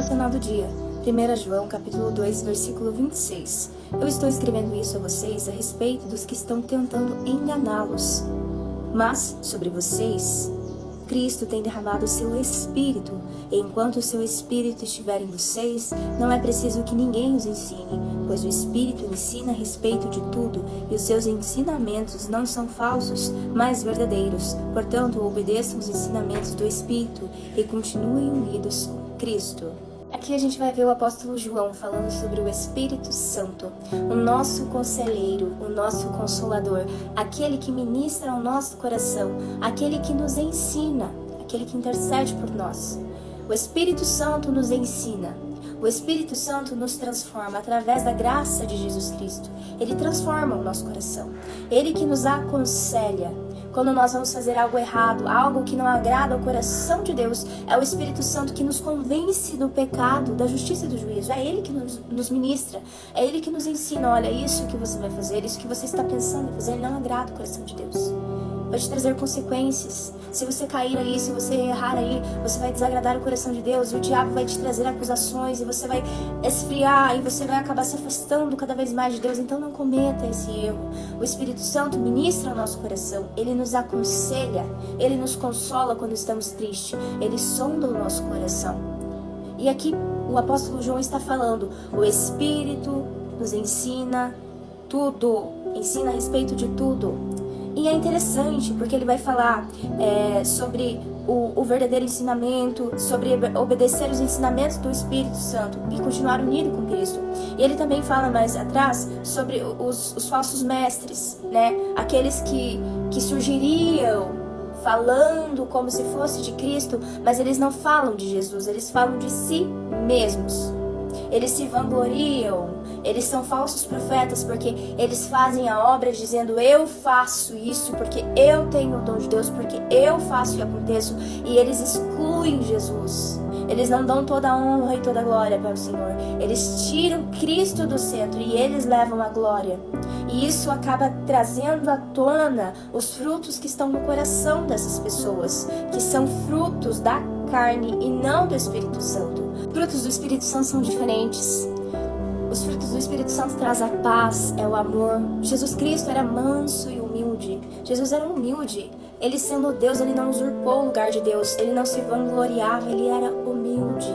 Devocional do dia, 1 João capítulo 2, versículo 26. Eu estou escrevendo isso a vocês a respeito dos que estão tentando enganá-los. Mas, sobre vocês, Cristo tem derramado o seu Espírito, e enquanto o seu Espírito estiver em vocês, não é preciso que ninguém os ensine, pois o Espírito ensina a respeito de tudo, e os seus ensinamentos não são falsos, mas verdadeiros. Portanto, obedeçam os ensinamentos do Espírito e continuem unidos com Cristo. Aqui a gente vai ver o apóstolo João falando sobre o Espírito Santo, o nosso conselheiro, o nosso consolador, aquele que ministra ao nosso coração, aquele que nos ensina, aquele que intercede por nós. O Espírito Santo nos ensina. O Espírito Santo nos transforma através da graça de Jesus Cristo. Ele transforma o nosso coração. Ele que nos aconselha. Quando nós vamos fazer algo errado, algo que não agrada ao coração de Deus, é o Espírito Santo que nos convence do pecado, da justiça e do juízo. É Ele que nos ministra, é Ele que nos ensina, olha, isso que você vai fazer, isso que você está pensando em fazer, não agrada o coração de Deus. Vai te trazer consequências. Se você cair aí, se você errar aí, você vai desagradar o coração de Deus, e o diabo vai te trazer acusações, e você vai esfriar, e você vai acabar se afastando cada vez mais de Deus. Então não cometa esse erro. O Espírito Santo ministra ao nosso coração, ele nos aconselha, ele nos consola quando estamos tristes, ele sonda o nosso coração. E aqui o apóstolo João está falando, o Espírito nos ensina tudo, ensina a respeito de tudo. E é interessante, porque ele vai falar sobre o verdadeiro ensinamento, sobre obedecer os ensinamentos do Espírito Santo e continuar unido com Cristo. E ele também fala mais atrás sobre os falsos mestres, né? Aqueles que surgiriam falando como se fosse de Cristo, mas eles não falam de Jesus, eles falam de si mesmos. Eles se vangloriam, eles são falsos profetas porque eles fazem a obra dizendo eu faço isso porque eu tenho o dom de Deus, porque eu faço e aconteço, e eles excluem Jesus. Eles não dão toda a honra e toda a glória para o Senhor. Eles tiram Cristo do centro e eles levam a glória. E isso acaba trazendo à tona os frutos que estão no coração dessas pessoas, que são frutos da carne e não do Espírito Santo. Os frutos do Espírito Santo são diferentes. Os frutos do Espírito Santo trazem a paz, é o amor. Jesus Cristo era manso e humilde. Jesus era humilde. Ele sendo Deus, ele não usurpou o lugar de Deus. Ele não se vangloriava, ele era humilde.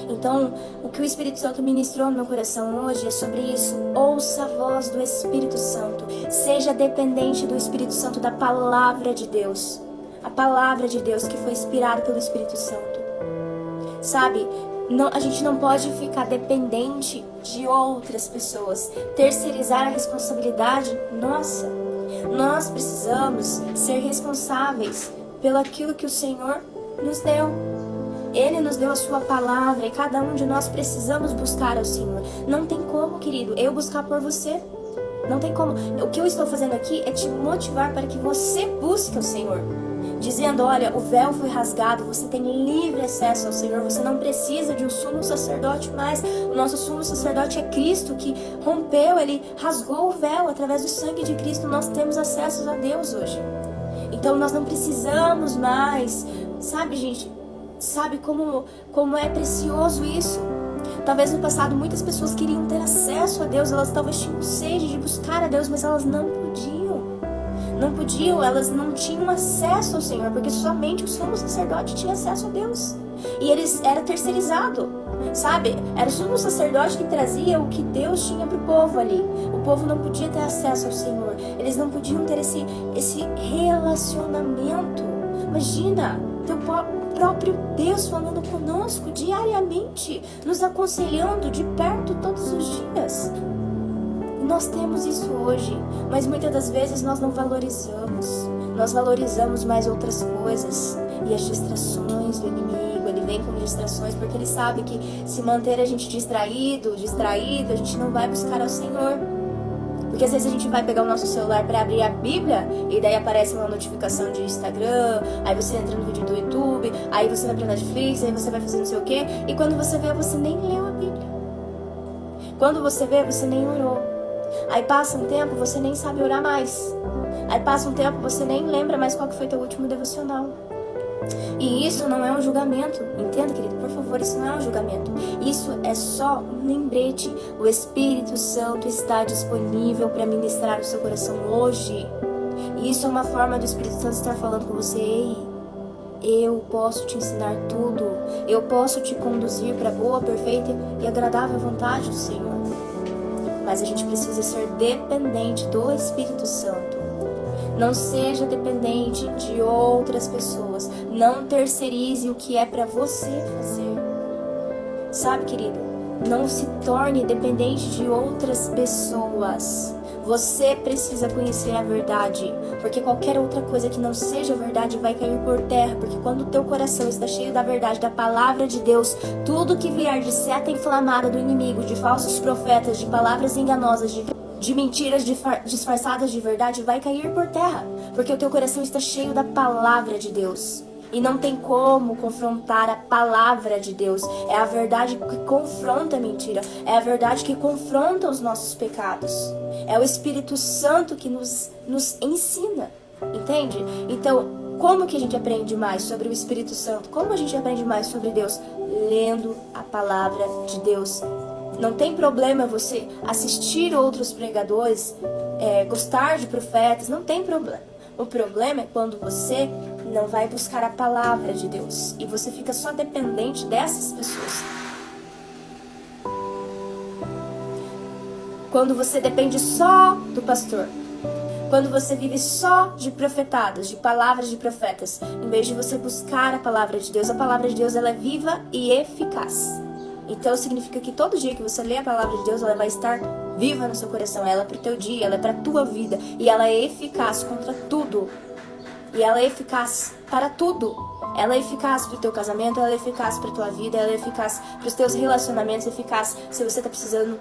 Então, o que o Espírito Santo ministrou no meu coração hoje é sobre isso. Ouça a voz do Espírito Santo. Seja dependente do Espírito Santo, da palavra de Deus. A palavra de Deus que foi inspirada pelo Espírito Santo. Sabe, a gente não pode ficar dependente de outras pessoas. Terceirizar a responsabilidade nossa. Nós precisamos ser responsáveis pelo aquilo que o Senhor nos deu. Ele nos deu a sua palavra e cada um de nós precisamos buscar ao Senhor. Não tem como, querido, eu buscar por você. Não tem como. O que eu estou fazendo aqui é te motivar para que você busque o Senhor. Dizendo, olha, o véu foi rasgado, você tem livre acesso ao Senhor, você não precisa de um sumo sacerdote mais. O nosso sumo sacerdote é Cristo, que rompeu, ele rasgou o véu através do sangue de Cristo. Nós temos acesso a Deus hoje. Então nós não precisamos mais, sabe, gente? Sabe como é precioso isso? Talvez no passado muitas pessoas queriam ter acesso a Deus, elas talvez tinham sede de buscar a Deus, mas elas não podiam. Não podiam, elas não tinham acesso ao Senhor, porque somente o sumo sacerdote tinha acesso a Deus. E eles era terceirizado, sabe? Era o sumo sacerdote que trazia o que Deus tinha para o povo ali. O povo não podia ter acesso ao Senhor. Eles não podiam ter esse relacionamento. Imagina, teu próprio Deus falando conosco diariamente, nos aconselhando de perto todos os dias. Nós temos isso hoje, mas muitas das vezes nós não valorizamos. Nós valorizamos mais outras coisas. E as distrações do inimigo, ele vem com distrações porque ele sabe que se manter a gente distraído, a gente não vai buscar ao Senhor. Porque às vezes a gente vai pegar o nosso celular para abrir a Bíblia e daí aparece uma notificação de Instagram, aí você entra no vídeo do YouTube, aí você vai pra Netflix, aí você vai fazer não sei o quê, e quando você vê, você nem leu a Bíblia. Quando você vê, você nem orou. Aí passa um tempo, você nem sabe orar mais. Aí passa um tempo, você nem lembra mais qual que foi teu último devocional. E isso não é um julgamento, entenda, querido? Por favor, isso não é um julgamento. Isso é só um lembrete. O Espírito Santo está disponível para ministrar o seu coração hoje. E isso é uma forma do Espírito Santo estar falando com você. Ei, eu posso te ensinar tudo. Eu posso te conduzir para a boa, perfeita e agradável vontade do Senhor. Mas a gente precisa ser dependente do Espírito Santo. Não seja dependente de outras pessoas. Não terceirize o que é para você fazer. Sabe, querido? Não se torne dependente de outras pessoas. Você precisa conhecer a verdade. Porque qualquer outra coisa que não seja verdade vai cair por terra. Porque quando o teu coração está cheio da verdade, da palavra de Deus, tudo que vier de seta inflamada do inimigo, de falsos profetas, de palavras enganosas, de mentiras disfarçadas de verdade, vai cair por terra, porque o teu coração está cheio da palavra de Deus. E não tem como confrontar a palavra de Deus. É a verdade que confronta a mentira. É a verdade que confronta os nossos pecados. É o Espírito Santo que nos ensina. Entende? Então, como que a gente aprende mais sobre o Espírito Santo? Como a gente aprende mais sobre Deus? Lendo a palavra de Deus. Não tem problema você assistir outros pregadores, gostar de profetas, não tem problema. O problema é quando você não vai buscar a palavra de Deus e você fica só dependente dessas pessoas. Quando você depende só do pastor. Quando você vive só de profetadas, de palavras de profetas, em vez de você buscar a palavra de Deus, a palavra de Deus ela é viva e eficaz. Então significa que todo dia que você lê a palavra de Deus, ela vai estar viva no seu coração. Ela é para o teu dia, ela é para a tua vida. E ela é eficaz contra tudo. E ela é eficaz para tudo. Ela é eficaz para o teu casamento, ela é eficaz para a tua vida, ela é eficaz para os teus relacionamentos, eficaz se você está precisando...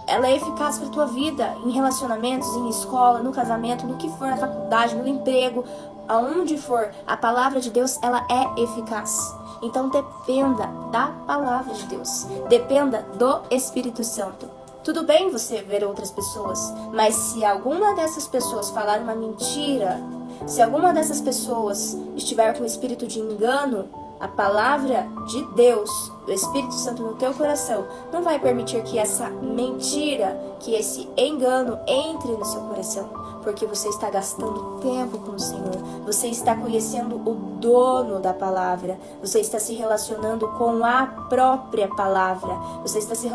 Ela é eficaz para a tua vida, em relacionamentos, em escola, no casamento, no que for, na faculdade, no emprego, aonde for. A palavra de Deus, ela é eficaz. Então dependa da palavra de Deus. Dependa do Espírito Santo. Tudo bem você ver outras pessoas, mas se alguma dessas pessoas falar uma mentira, se alguma dessas pessoas estiver com espírito de engano, a palavra de Deus, o Espírito Santo no teu coração, não vai permitir que essa mentira, que esse engano entre no seu coração. Porque você está gastando tempo com o Senhor. Você está conhecendo o dono da palavra. Você está se relacionando com a própria palavra. Você está se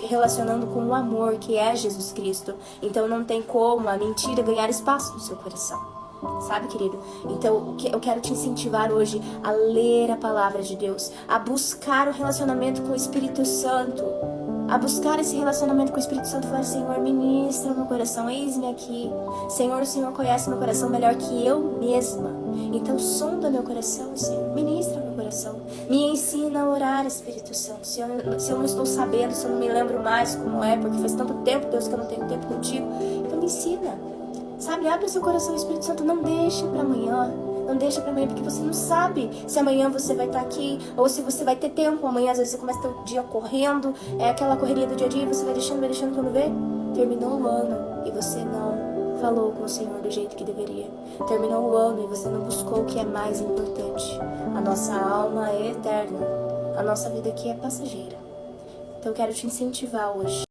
relacionando com o amor que é Jesus Cristo. Então não tem como a mentira ganhar espaço no seu coração. Sabe, querido? Então eu quero te incentivar hoje a ler a palavra de Deus, a buscar o relacionamento com o Espírito Santo, a buscar esse relacionamento com o Espírito Santo e falar: Senhor, ministra o meu coração, eis-me aqui. Senhor, o Senhor conhece meu coração melhor que eu mesma. Então sonda meu coração, Senhor, ministra meu coração. Me ensina a orar, Espírito Santo. Se eu não estou sabendo, se eu não me lembro mais como é, porque faz tanto tempo, Deus, que eu não tenho tempo contigo, então me ensina. Sabe, abre seu coração, Espírito Santo, não deixe para amanhã. Não deixa pra amanhã, porque você não sabe se amanhã você vai estar aqui ou se você vai ter tempo. Amanhã, às vezes, você começa o dia correndo, é aquela correria do dia a dia, você vai deixando, quando vê, terminou o ano e você não falou com o Senhor do jeito que deveria. Terminou o ano e você não buscou o que é mais importante. A nossa alma é eterna, a nossa vida aqui é passageira. Então eu quero te incentivar hoje